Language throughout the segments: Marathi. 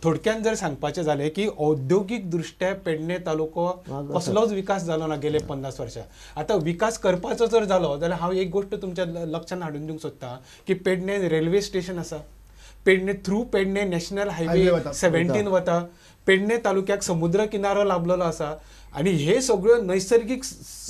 थोडक्यान जर सांगपाचें जालें की औद्योगिक दृश्ट्या पेडणे तालुको कसलोच विकास जालो ना गेले 50 वर्षां. आता विकास करपाचो जर जालो जाल्यार हांव एक गोष्ट तुमच्या लक्षांत हाडून दिवंक सोदतां की पेडणे रेल्वे स्टेशन आसा, Pedne through Pedne national highway 17 वता, पेडणे तालुक्याक समुद्र किनारो लाभलेलो आसा आणि हे सगळ्यो नैसर्गिक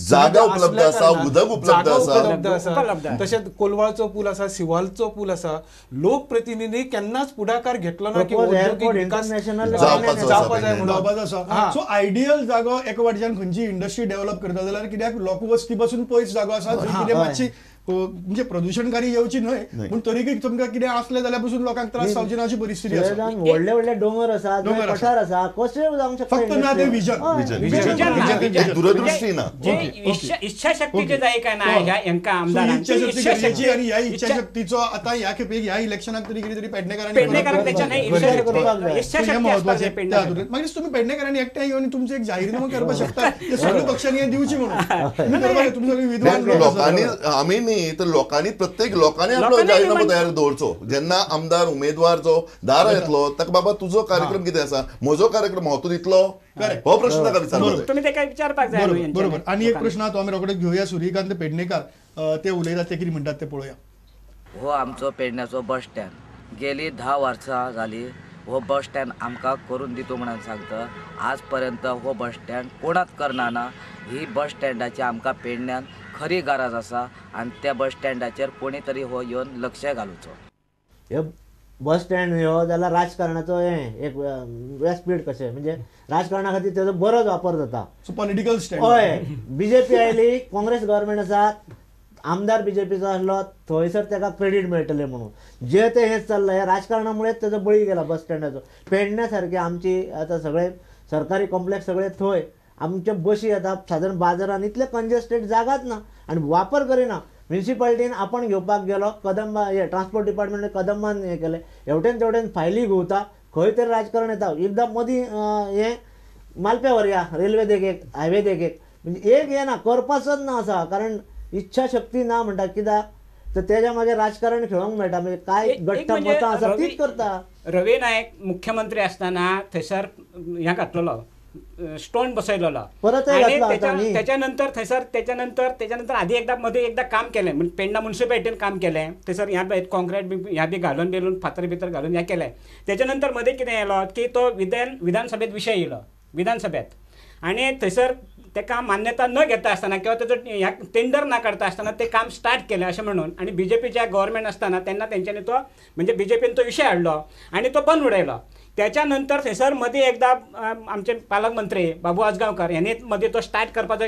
जागा उपलब्ध आसा, उदक उपलब्ध आसा, तशेंच कोलवाळचो पूल आसा, सिवालचो पूल आसा. लोकप्रतिनिधी केन्नाच पुढाकार घेतलो ना की औद्योगिक विकास जावपा जाय म्हणून. सो आयडियल जागो एका वाटेच्यान खंयची इंडस्ट्री डेव्हलप करता जाल्यार कित्याक लोकवस्ती पासून पयस जागो आसा कितें मातशी म्हणजे प्रदूषणकारी येवची न्हय पूण तरीकय तुमकां कितें असलें जाल्यार पसून लोकांक त्रास जावची ना अशी परिस्थिती आसा. व्हडले व्हडले दोंगर आसा, पठार आसा, कशें जावंक शकता. फक्त ना ते विजन दूरदृष्टी ना, इच्छाशक्ती जे जाय काय ना ह्या आमदारांची इच्छाशक्ती आणि ह्या इच्छाशक्तीचो आता ह्या खेपेक ह्या इलेक्शनाक तरी कितें तरी पेडणेकारांनी मागीर तुम्ही पेडणेकारांनी एकट्यान येवन तुमचो एक जाहीरनामो करपाक शकता सगळ्या पक्षांनी हें दिवची म्हणून. तुमी सगळी विद्वान लोकांनी आमी न्ही तर लोकांनी प्रत्येक लोकांनी आपलो जाहीरनामो तयार दवरचो. जेन्ना आमदार उमेदवार जो दारा येतलो ताका बाबा तुजो कार्यक्रम कितें आसा, म्हजो कार्यक्रम हो तूं दितलो, हो प्रश्न ताका विचारलो. तुम्ही ते काय विचारपाक जाय. बरोबर. आणि एक प्रश्न तो आमी रोखडेच घेवया. सूर्यकांत पेडणेकार ते उलयतात ते कितें म्हणटात ते पळोवया. हो आमचो पेडण्याचो बस स्टँड गेली 10 वर्सां जाली. हो बस स्टँड आमकां करून दितो म्हणून सांगता. आज पर्यंत हो बस स्टँड कोणाच करना ना. ही बस स्टँडाची आमकां पेडण्यान खरी गरज आसा आणि त्या बस स्टँडाचेर कोणी तरी हो येवन लक्ष घालूचो. हे बस स्टँड ह्यो जाल्यार राजकारणाचो हें एक व्यासपीठ कशें, म्हणजे राजकारणा खातीर तेजो बरोच वापर जाता. Political stand. हय, बीजेपी आयली, काँग्रेस गव्हर्मेंट आसा, आमदार बीजेपीचो आसलो, थंयसर ताका क्रेडीट मेळटलें म्हणून जे ते हेच चल्लां. हे राजकारणामुळेच तेजो बळी गेला बस स्टँडाचो. पेडण्या सारके आमची आतां सगळे सरकारी कॉम्प्लेक्स सगळे थंय, आमच्या बशी येता सादारण बाजारान इतले कंजेस्टेड जागाच ना आणि वापर करिना. म्युनिसिपालिटीन आपण घेवपाक गेलो, कदंबा हे ट्रान्सपोर्ट डिपार्टमेंट कदंबान हें केलें, हेवटेन तेवटेन फायली घुंवता, खंय तरी राजकारण येता. एकदां मदीं हें मालप्यावर या रेल्वे देगेक, हायवे देगेक, म्हणजे एक हें ना करपाचोच ना आसा. कारण इच्छाशक्ती ना म्हणटा. कित्याक तर तेज्या मागीर राजकारण खेळोंक मेळटा. म्हणजे काय घट्ट मतां आसा तीच करता. रवी नायक मुख्यमंत्री असताना थंयसर ह्या घातलेलो स्टोन बसयलेलो आणि त्याच्यानंतर आधी एकदा मध्ये एकदा काम केलें. म्हणजे पेडणा म्युनिसिपालिटीन काम केलें. थंयसर ह्या कॉन्क्रीट ह्या बी घालून बिलून फातर भितर घालून हें केलें. त्याच्यानंतर मध्ये कितें येयलो की तो विधानसभेत विशय येयलो विधानसभेत आणि थंयसर तेका मान्यता न घेता असताना किंवा तेजो ह्या टेंडर ना काढता असताना ते काम स्टार्ट केलें अशें म्हणून. आणि बीजेपीच्या गव्हर्मेंट असताना तेन्ना तेंच्यांनी तो म्हणजे बीजेपीन तो विशय हाडलो आणि तो बंद उडयलो. त्याच्यानंतर थंयसर मध्ये एकदा आमचे पालकमंत्री बाबू आजगांवकर यांनी मध्ये तो स्टार्ट करपाचो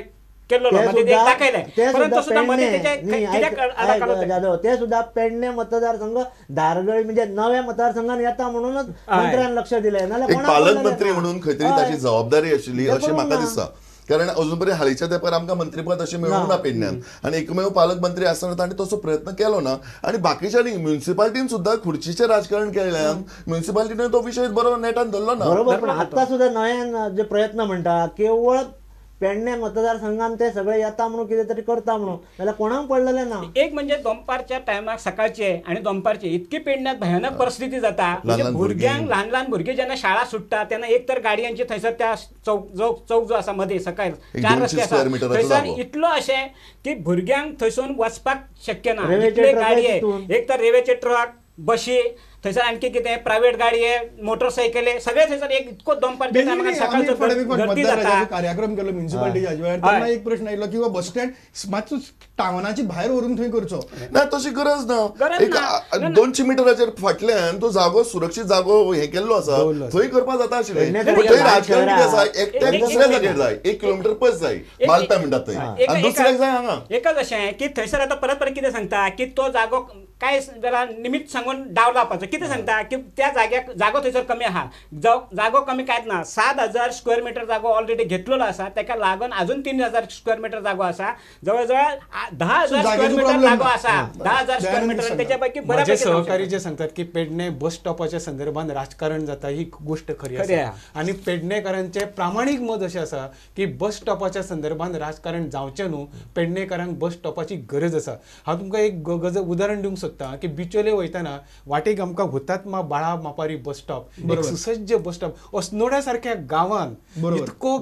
केल्लो दाखयलें. परंतु सुद्धा मध्ये ते सुद्धा पेडणे मतदारसंघ धारगळी म्हणजे नव्या मतदारसंघात येता म्हणूनच मंत्र्यान लक्ष दिलें. नाल्यार पालकमंत्री म्हणून खंय तरी ताची जबाबदारी आशिल्ली अशें म्हाका दिसता. कारण अजून पर्यंत हालींच्या तेंपार आमकां मंत्रीपद अशें मेळूंक ना पेडण्यान आणि एकमेव पालकमंत्री आसतना ताणें तसो प्रयत्न केलो ना. आणि बाकीच्यांनी म्युनिसिपालिटीन सुद्धा खुर्चीचें राजकारण केल्यान म्युनिसिपालिटीन तो विशय बरो नेटान धरलो ना. बरोबर. पण आतां सुद्धा नव्यान जे प्रयत्न म्हणटा केवळ पेडणे मतदारसंघात ते सगळे येता म्हणून कितें तरी करता म्हणून जाल्यार कोणाक पडलेलें ना. एक म्हणजे दनपारच्या टायमार सकाळचे आणि दनपारचे इतकी पेडण्यात भयानक परिस्थिती जाता. म्हणजे भुरग्यांक ल्हान भुरगे जेन्ना शाळा सुट्टा तेन्ना एक तर गाडयांची थंयसर त्या चौक जो आसा मध्ये सकाळी 4 रस्ते आसा थंयसर इतलो अशें की भुरग्यांक थंयसून वचपाक शक्य ना. इतले गाडये एक तर रेल्वेचे ट्रक, बशी, थंयसर आणखी कितें प्रायव्हेट गाडये, मोटरसायकले सगळे थंयसर एक इतको दनपारच्या टायमार सकाळचो गर्दी जाता. कार्यक्रम केलो म्युनिसिपालिटीच्या वेळार तेन्ना एक प्रश्न आयलो की बस स्टँड मातसो टावनाची भायर व्हरून थंय करचो ना. तशी गरज ना. एक 200 मिटराचेर फाटल्यान तो जागो सुरक्षीत जागो हे केल्लो आसा थंय करपाक जाता आशिल्लें. थंय राजकारण कितें आसा एकट्याक दुसऱ्या जाग्यार जाय 1 किलोमीटर पयस जाय मालता म्हणटात थंय आनी दुसऱ्याक जाय हांगा. एकच अशें की थंयसर आतां परत कितें सांगता की तो जागो काय जाल्यार निमित्त सांगून डाव लावपाचो. कितें सांगता की त्या जागो थंयसर कमी आहा. जागो कमी कांयच ना. 7,000 स्क्वेअर मीटर जागो ऑलरेडी घेतलेलो आसा. ताका लागून अजून 3,000 स्क्वेअर मीटर जागो आसा. जवळजवळ 10,000 स्क्वेअर मीटर जागो आसा. 10,000 स्क्वेअर मीटर त्याच्यापैकी बऱ्यापैकी सहकारी जे सांगतात की पेडणे बस स्टॉपाच्या संदर्भात राजकारण जाता ही गोष्ट खरी आसा. आणि पेडणेकारांचे प्रामाणिक मत अशें आसा की बस स्टॉपाच्या संदर्भात राजकारण जावचें न्हू. पेडणेकारांक बस स्टॉपाची गरज आसा. हांव तुमकां एक उदाहरण दिवंक सोदतां. सोदता की बिचोले वयताना वाटेक आमकां हुतात्मा बाळा मापारी बस स्टॉप, एक सुसज्ज बस स्टॉप, अस्नोड्या सारख्या गावांत इतको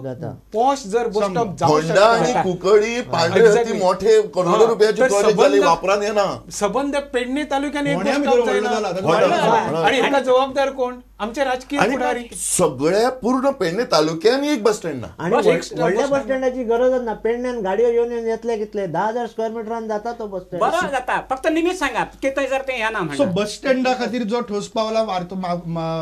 पॉश जर बस स्टॉप होंडा आणि कुकडी पांढरे मोठे करोडो रुपयाची प्रोजेक्ट झाले, वापरान येना. सबंद पेडणे तालुक्यात एक होंड्या बस भितर स्टॉप व्हडलो जायना. जाला. आणि हाका जबाबदार कोण? आमचे राजकीय पुढारी. सगळ्या पूर्ण पेडणे तालुक्यात एक बस स्टँड ना. आणि व्हडल्या बस स्टँडाची गरजच ना. पेडण्यान गाडयो येऊन येतले कितले 10,000 स्क्वेअर मीटरान जाता तो बस स्टँड. बरं जाता, फक्त निमित सांगा की थंयसर ते ह्या ना सो बस स्टँडा खातीर जो ठोस पावला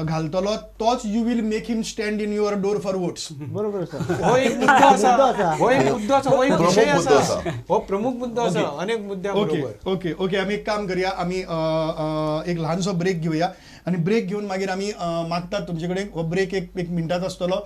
घालतलो तोच you will make him stand in your door for votes. बरोबर सर. हो एक मुद्दो आसा, हो एक मुद्दो आसा, हो एक विषय प्रमुख मुद्दो आसा, आसा. हो प्रमुख मुद्दो आसा अनेक मुद्द्या ओके बरोबर. ओके ओके आम्ही एक काम करूया. आम्ही एक लहानसो ब्रेक घेऊया आणि ब्रेक घेऊन मागीर आम्ही मागतात तुमचे कडेन हो ब्रेक एक मिनिटाचो आसतलो.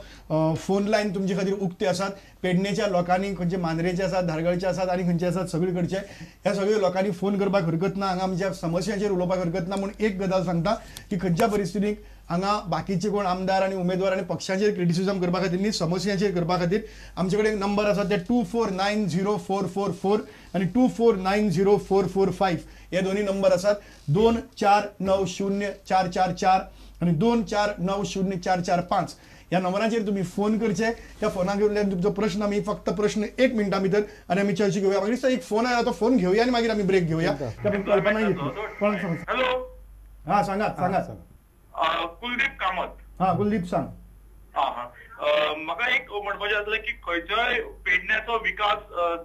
फोन लायन तुमचे खातीर उक्ते आसात. पेडणेच्या लोकांनी खंयचे मांद्रेचे आसात, धारगळचे आसात आणि खंयचे आसात सगळे कडचे. ह्या सगळ्या लोकांनी फोन करपाक हरकत ना, हांगा आमच्या समस्यांचेर उलोवपाक हरकत ना. म्हणून एक गजाल सांगता की खंयच्या परिस्थितीक हांगा बाकीचे कोण आमदार आणि उमेदवार आणि पक्षांचेर क्रिटिसिजम करपा खातीर न्ही, समस्यांचेर करपा खातीर आमचे कडेन नंबर आसा ते 24904444 आणि 24904445 हे दोन्ही नंबर आसात. 24904444 आणि 24904445 ह्या नंबराचेर तुम्ही फोन करचे. त्या फोनाक घेवन तुमचो प्रश्न आमी फक्त प्रश्न 1 मिनटा भितर आणि आमी चर्चा घेऊया. मागीर एक फोन आयला तो फोन घेऊया आणि मागीर आमी ब्रेक घेऊया. कल्पना हॅलो. हा सांगात सांगात. कुलदीप कामत. हा कुलदीप सांग. म्हाका एक म्हणपाचें आसलें की खंयच्याय पेडण्याचो विकास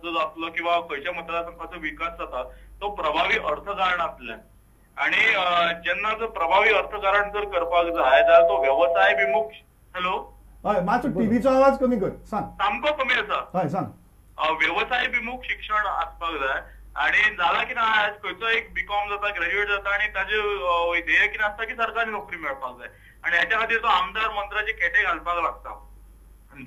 जो जातलो किंवा खंयच्या मतदारसंघाचो विकास जाता तो प्रभावी अर्थकारणांतल्यान. आणि जेन्ना जर प्रभावी अर्थकारण जर करपाक जाय जाल्यार तो व्यवसाय विमुख. हॅलो. हय मातसो टीव्हीचो आवाज कमी कर. सांग. सामको कमी आसा. हय सांग. व्यवसाय विमुख शिक्षण आसपाक जाय. आणि जाला की ना आज खंयचो एक बीकॉम जाता, ग्रॅज्युएट जाता आणि ताजे ध्येय कितें आसता की सरकारी नोकरी मेळपाक जाय आणि हेच्या खातीर तो आमदार मंत्र्याचे खेटे घालपाक लागता.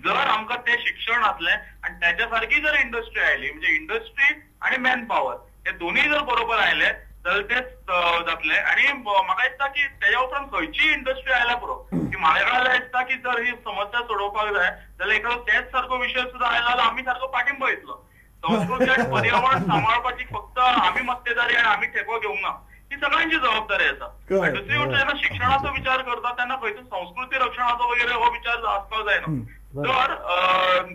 जर आमकां ते शिक्षण आसलें आणि त्याच्या सारकी जर इंडस्ट्री आयली म्हणजे इंडस्ट्री आणि मॅन पॉवर हे दोन्ही जर बरोबर आयले जाल्यार तेच जातले. आणि म्हाका दिसता की तेच्या उपरांत खंयची इंडस्ट्री आयल्या पुरो की म्हाका दिसता की जर ही समस्या सोडोवपाक जाय जाल्यार एखादो तेच सारको विशय सुद्दां आयलो जाल्यार आमी सारको पाठिंबा दितलो. संस्कृती आणि पर्यावरण सांबाळपाची फक्त आम्ही मक्तेदारी आणि आम्ही ठेको घेवंक ना, ही सगळ्यांची जबाबदारी आसा. दुसरी गोष्ट जेन्ना शिक्षणाचो विचार करता तेन्ना खंयचो संस्कृती रक्षणाचो वगैरे हो विचार आसपाक जायना. तर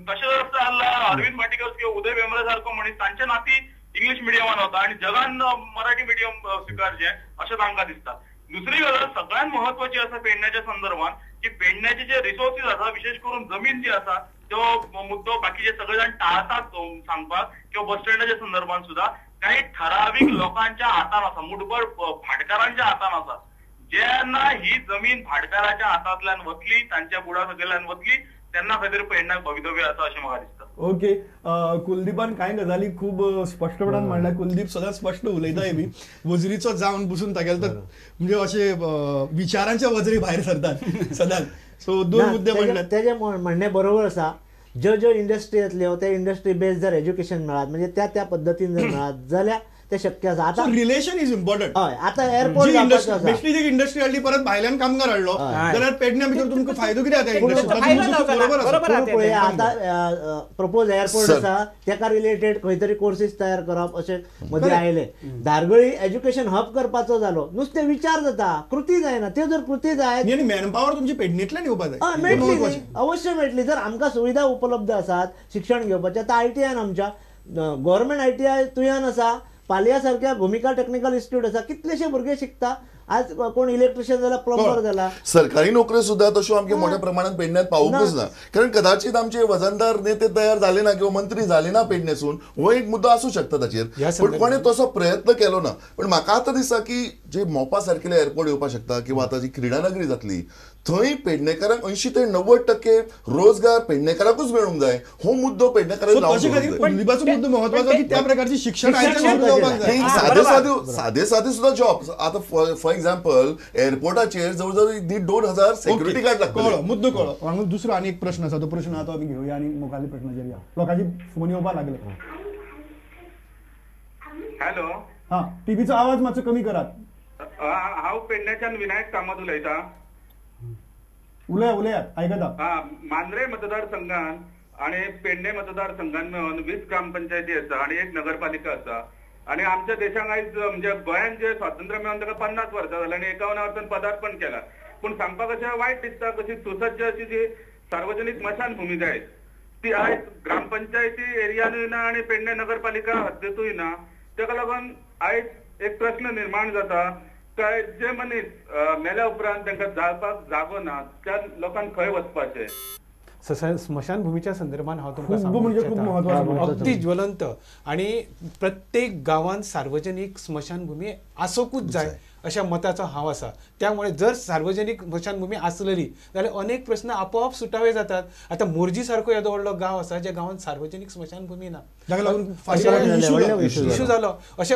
तशें जर जाल्यार अरविंद भाटीकर किंवा उदय भेंब्रे सारको मनीस तांचे नाती इंग्लिश मिडियमान वता आणि जगान मराठी मिडियम स्विकारचे अशें तांकां दिसता. दुसरी गजाल सगळ्यात महत्वाची आसा पेडण्याच्या संदर्भात की पेडण्याचे जे रिसोर्सीस आसा विशेष करून जमीन जी आसा तो मुद्दो बाकीचे सगळे जण टाळतात सांगपाक किंवा बस स्टँडाच्या संदर्भात सुद्धा काही ठराविक लोकांच्या हातान आसा, मुठभर भाटकारांच्या हातान आसा. जेन्ना ही जमीन भाटकाराच्या हातांतल्यान वतली, तांच्या बुडा सकयल्यान वतली तेन्ना खातीर पेडण्याक भवितव्य आसा अशें म्हाका दिसता. ओके कुलदीपान कांय गजाली खूब स्पश्टपणान मांडल्या. कुलदीप सदांच स्पश्ट उलयता बी वजरीचो जावन बसून तागेले तर म्हणजे अशे विचारांच्या वजरी भायर सरतात सदांच. सो दोन मुद्दे मांडले. तेजे म्हणणे बरोबर आसा. ज्यो इंडस्ट्री येतल्यो त्या इंडस्ट्री बेस्ड जर एज्युकेशन मेळत म्हणजे त्या पद्दतीन जर मेळत जाल्यार ते शक्य आसा. आता रिलेशन इज इम्पॉर्टंट. हय आता एअरपोर्ट बेश्टी एक इंडस्ट्री हाडली परत भायल्यान कामगार हाडलो जाल्यार पेडण्या भितर तुमकां फायदो कितें पळय. आता प्रपोज एअरपोर्ट आसा तेका रिलेटेड खंय तरी कोर्सीस तयार करप अशें मदीं आयले. धारगळी एज्युकेशन हब करपाचो जालो, नुसते विचार जाता, कृती जायना. त्यो जर कृती जाय आनी मॅनपॉवर तुमची पेडणेंतल्यान येवपाक जाय. मेळटली, अवश्य मेळटली. जर आमकां सुविधा उपलब्ध आसात शिक्षण घेवपाचें. आता ITI आमच्या गव्हर्मेंट ITI तुयन आसा, पालया सारख्या भूमिका टेक्निकल इन्स्टिट्यूट आसा, कितलेशे भुरगे शिकता. आज कोण इलेक्ट्रिशियन जाला, प्लंबर जाला. सरकारी नोकऱ्यो सुद्धा तश्यो आमच्या मोठ्या प्रमाणात पेडण्यात पावूंकच ना. कारण कदाचित आमचे वजनदार नेते तयार झाले ना किंवा मंत्री झाले ना पेडण्यासून, हो एक मुद्दो असू शकता ताचेर. पण कोणी तसो प्रयत्न केलो ना. पण म्हाका आतां दिसता की जे मोपा सारकेले एअरपोर्ट येवपाक शकता किंवा आतां जी क्रीडा नगरी जातली थंय पेडणेकारांक 80 ते 90% रोजगार पेडणेकारांकूच मेळूंक जाय. हो मुद्दो पेडणेकारांक कुलदीपाचो मुद्दो महत्वाचो की त्या प्रकारची शिक्षण साधे सुद्धा जॉब. आता फॉर एक्झाम्पल एअरपोर्टाचेर जवळजवळ 1,500-2,000 सेक्युरिटी गार्ड लागतले. मुद्दो कळ्ळो. दुसरो आनी एक प्रश्न आसा, तो प्रश्न आतां आमी घेवया आनी मुखाल्ल्या प्रश्नाचेर या. लोकांची फोन येवपाक लागले. हॅलो. हा टीव्हीचो आवाज मातसो कमी करात. हांव पेडण्याच्यान विनायक कामत उलयतां. उलयात आयकता. मांद्रे मतदारसंघात आणि पेडणे मतदारसंघात मेळून 20 ग्रामपंचायती आसा आणि एक नगरपालिका आसा. आणि आमच्या देशाक आयज म्हणजे गोंयान जे स्वातंत्र्य मेळून ताका 50 वर्सां जाली आणि 51 वर्सान पदार्पण केला. पण सांगपाक अशें वायट दिसता कशी सुसज्ज अशी जी सार्वजनीक स्मशानभूमी जाय ती आयज ग्रामपंचायती एरियानूय ना आणि पेडणे नगरपालिका हद्दीतूय ना. ताका लागून आयज एक प्रश्न निर्माण जाता काय जे मनीस मेल्या उपरांत तांकां जावपाक जागो ना त्या लोकांक खंय वचपाचें. स्मशानभूमीच्या संदर्भात हांव तुमकां खूब म्हणजे खूब महत्वाचो अगदी ज्वलंत आणि प्रत्येक गावात सार्वजनिक स्मशानभूमी आसोकूच जाय अशा मताचो हांव आसा. त्यामुळे जर सार्वजनिक स्मशानभूमी आसलेली जाल्यार अनेक प्रश्न आपोआप सुटावे जातात. आता मोर्जी सारको येदो व्हडलो गांव आसा ज्या गांवांत सार्वजनिक स्मशानभूमी ना, इश्यू जालो. अशे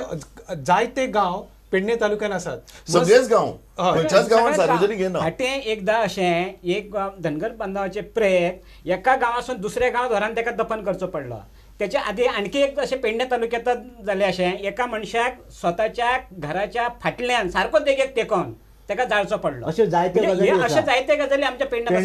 जायते गांव पेडणे तालुक्यात आसात. सगळेच गांव खंयच्याच गांवांत सार्वजनिक घेना. हाटे एकदा अशें एक धनगर बांधवाचे प्रेत एका गांवासून दुसऱ्या गांवांत व्हरान ताका दफन करचो पडलो. त्याच्या आधी आणखी एक अशें पेडणे तालुक्यांत जालें अशें एका मनशाक स्वताच्या घराच्या फाटल्यान सारको देगेक तेकोन ताका जाळचो पडलो. अशे जायते गजाली आमच्या पेडणे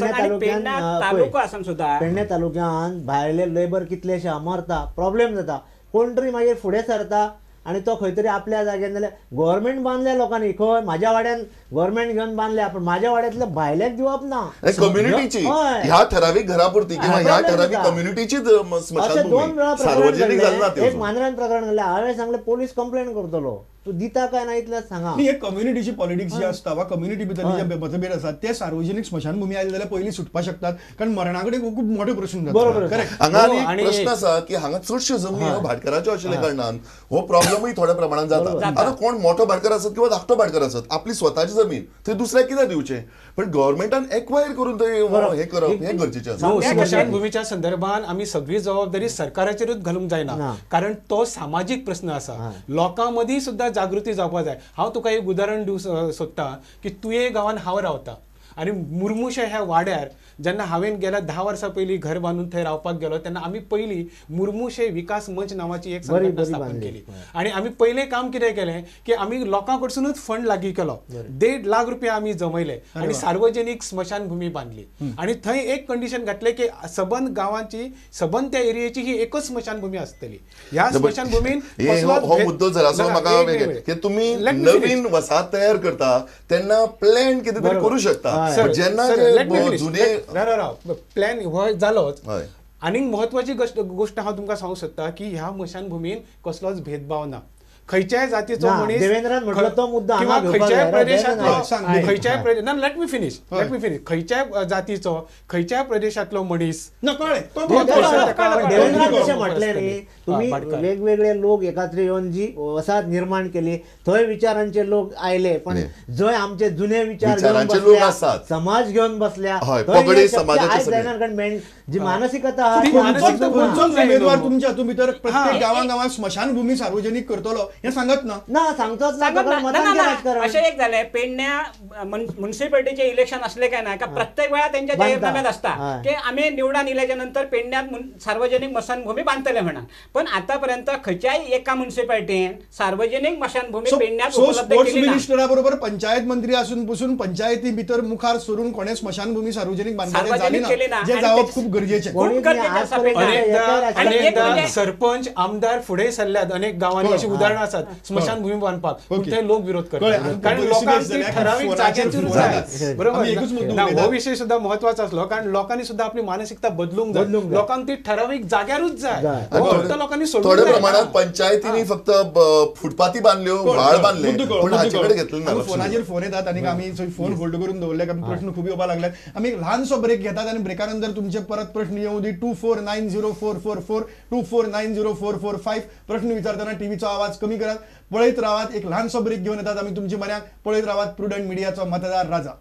तालुको आसून सुद्धा पेडणे तालुक्यात भायले लेबर कितलेशे मरता, प्रॉब्लेम जाता. कोण तरी मागीर फुडें सरता आणि तो खंय तरी आपल्या जाग्यान जाल्यार गव्हर्मेंट बांधल्या लोकांनी खंय म्हाज्या वाड्यान गव्हर्मेंट घेवन बांधल्या पण म्हाज्या वाड्यातल्या भायल्याक दिवप ना. कम्युनिटीची ह्या ठराविक घरापुरती किंवा ह्या ठराविक कम्युनिटीची स्मशानभूमी सार्वजनिक जालना. एक मांद्र्यान प्रकरण घडलें, हांवें सांगलें पोलीस कंप्लेंट करतलो. तू दिता काय ना इतलेंच सांगा. एक कम्युनिटीची पॉलिटिक्स जी असता वा कम्युनिटी भितर जे मतभेद असतात ते सार्वजनिक स्मशानभूमी आयले जाल्यार पयलीं सुटपाक शकतात. कारण मरणाकडे खूप मोठे प्रश्न जातात. हांगा आनी प्रश्न आसा की हांगा चडश्यो जमनी ह्यो भाटकाराच्यो आशिल्ल्या कारणान हो प्रॉब्लमूय थोड्या प्रमाणात जाता. आता कोण मोठो भाटकार आसत किंवा धाकटो भाटकार आसत आपली स्वताची जमीन थंय दुसऱ्याक कित्याक दिवचे, पण गव्हर्मेंटान एक्वायर करून हे करप हे गरजेचें आसा. स्मशानभूमीच्या संदर्भात आम्ही सगळी जबाबदारी सरकाराचेरूच घालूंक जायना, कारण तो सामाजिक प्रश्न आसा. लोकांमदी सुद्धा जागृती जावपाक जाय. हांव तुका एक उदाहरण दिवंक सोदता की तुये गांवांत हांव रावता आणि मुर्मुशे ह्या वाड्यार जेन्ना हांवें गेल्या 10 वर्सां पयलीं घर बांदून थंय रावपाक गेलो तेन्ना आमी पयलीं मुर्मुशे विकास मंच नांवाची एक संघटना स्थापन केली. आणि आमी पयलें काम कितें केलें की आमी लोकां कडसूनच फंड लागीं केलो. 1.5 लाख रुपया आमी जमयले आणि सार्वजनिक स्मशानभूमी बांदली. आणि थंय एक कंडिशन घातलें की सबंद गांवांची सबंद त्या एरियेची ही एकच स्मशानभूमी आसतली. ह्या स्मशानभूमीन हो मुद्दो जर असो म्हाका तुम्ही नवीन वसाहत तयार करता तेन्ना प्लॅन कितें तरी करू शकता. जेन्ना जुने प्लॅन हो जालोच. आनी महत्वाची गोष्ट हांव तुमकां सांगूंक सोदता की ह्या स्मशानभूमीन कसलोच भेदभाव ना. खंयच्याय जातीचो मनीस किंवा खंयच्याय प्रदेशांतलो लेट मी फिनिश खंयच्याय जातीचो खंयच्याय प्रदेशांतलो मनीस म्हटलें न्ही तुम्ही वेगवेगळे लोक एकात्र येवन जी वसाहत निर्माण केली थंय विचारांचे लोक आयले, पण जंय आमचे जुने विचार घेवन बसल्या समाज घेवन बसल्या जी मानसिकता उमेदवार तुमच्या भितर प्रत्येक गांवांत स्मशानभूमी सार्वजनिक करतलो हे सांगत ना सांगतोच अशें एक जालें. पेडण्या म्युनिसिपालिटीचे इलेक्शन असले काय ना का प्रत्येक वेळा त्यांच्या जाहीरनाम्यात असता की आम्ही निवडून इल्याच्या नंतर पेडण्यात सार्वजनिक स्मशानभूमी बांधतले म्हणा. पण आतापर्यंत खंयच्याय एका म्युनिसिपालिटीन सार्वजनिक स्मशानभूमी पेडण्यात उपलब्ध केली ना. मिनिस्टराबरोबर पंचायत मंत्री असून पासून पंचायती भितर मुखार सरून कोणे स्मशानभूमी सार्वजनिक बांधली झाली ना जे जावप खूप गरजेचे. अनेकदा सरपंच आमदार फुडें सरल्यात अनेक गावांनी अशी उदाहरणं आसात स्मशानभूमी बांधपाक, ते लोक विरोध करतात कारण लोकांची ठराविक जाग्याचेर जाय. बरोबर हो विषय सुद्धा महत्वाचा असलो कारण लोकांनी सुद्धा आपली मानसिकता बदलूंक जाय. लोकांक ती ठराविक जाग्यारूच जाय. लोकांनी थोड्या प्रमाणात पंचायतींनी फक्त फुटपाथी बांधल्यो व्हाळ बांधले पण हाचेकडे घेतले ना. फोनाचेर फोन येतात आणि आम्ही फोन होल्ड करून दवरले कारण प्रश्न खूप येवपाक लागल्यात. आम्ही एक ल्हानसो ब्रेक घेतात आणि ब्रेकानंतर तुमचे परत प्रश्न येऊ दी 24904444 24904445 प्रश्न विचारताना टीव्हीचा आवाज कमी करात. पळयत रावात. एक ल्हानसो ब्रेक घेऊन येतात आम्ही तुमच्या मऱ्याक. पळयत रावात प्रुडंट मिडियाचो मतदार राजा.